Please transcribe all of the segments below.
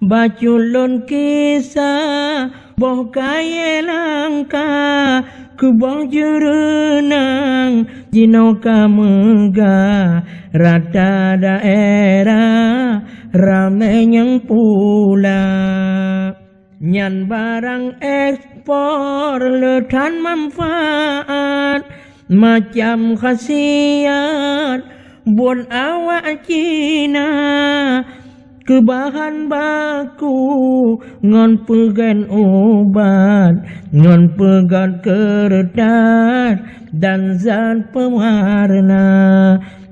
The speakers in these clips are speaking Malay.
Baculun kisah boh kaya langka ku boh jerenang jinoka megah rata daerah ramai yang pula nyan barang ekspor letan manfaat macam khasiat buat awak Cina ke bahan baku ngon pegan obat ngon pegan kertas dan zat pewarna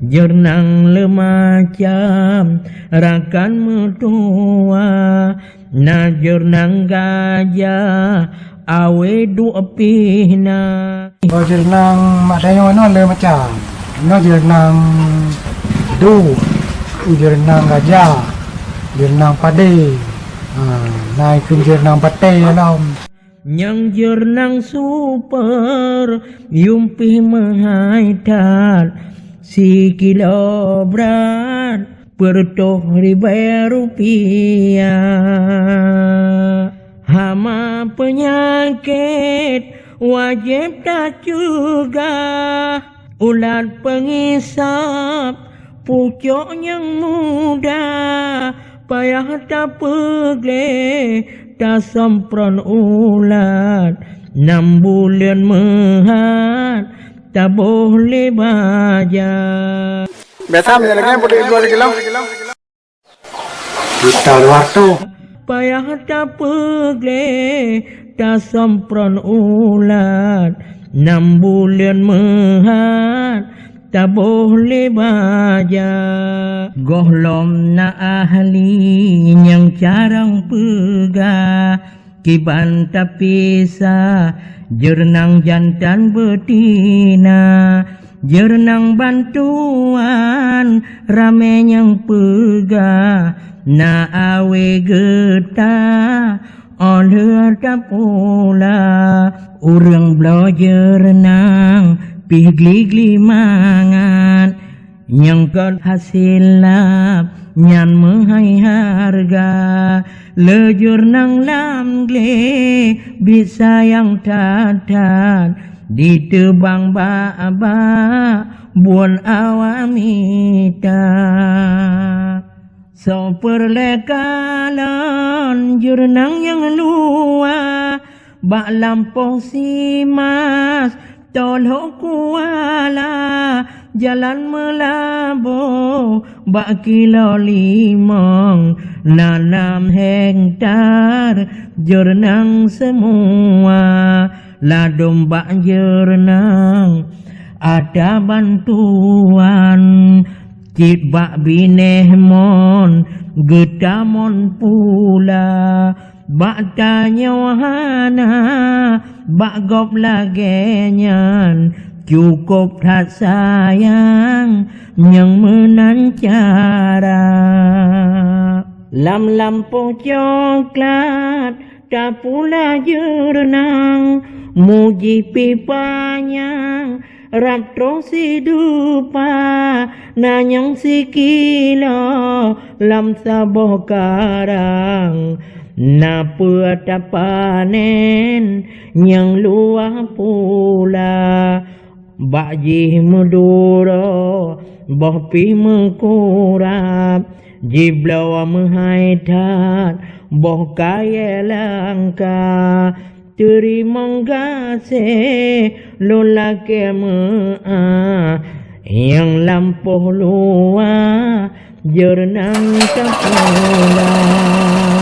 jernang lemacam rakan metua na jernang gajah awe dua pihna jernang maknanya no le macam no jernang jernang gajah jernang pade, naik ke jernang pate alam. Yang jernang super, yumpi menghaitat, si kilo berat, pertoh Rp5. Hama penyakit, wajib tak juga, ulat pengisap, pucuk yang muda. Payah tak pegle tak sempron ulat 6 bulan mehat tak boleh baja. Biasa menjalankan putih 2 kilo. Kita waktu. Payah tak pegle tak sempron ulat 6 bulan mehat tak boleh baja. Gohlom na ahli yang carang pegah kiban tapisa jernang jantan betina jernang bantuan rame yang pegah na awe getah oleh tak pula urang belajar renang pigli-gli mangan nyangkut hasil lap nyan menghai harga lejur nang lam gle bisa yang tatat ditebang ba-ba buan awamita so perlekalan jurnang yang luar bak lampau simas tolong kuala jalan melabo bak kilo 5 6 hektar jernang semua ladom bak jernang ada bantuan cip bak binehmon getamon pula bak tanya wahana bak gop lagenyan cukup tak sayang yang menancara lam lampu coklat tak pula jernang muji pipanya ratro si dupa nanyang si kilo lam saboh karang na puata panen yang luah pula bakji muduro boh pi mekurap jiblawa menghaitat boh kaya langka terima kasih lolake yang lampuh luah jernang tak pula.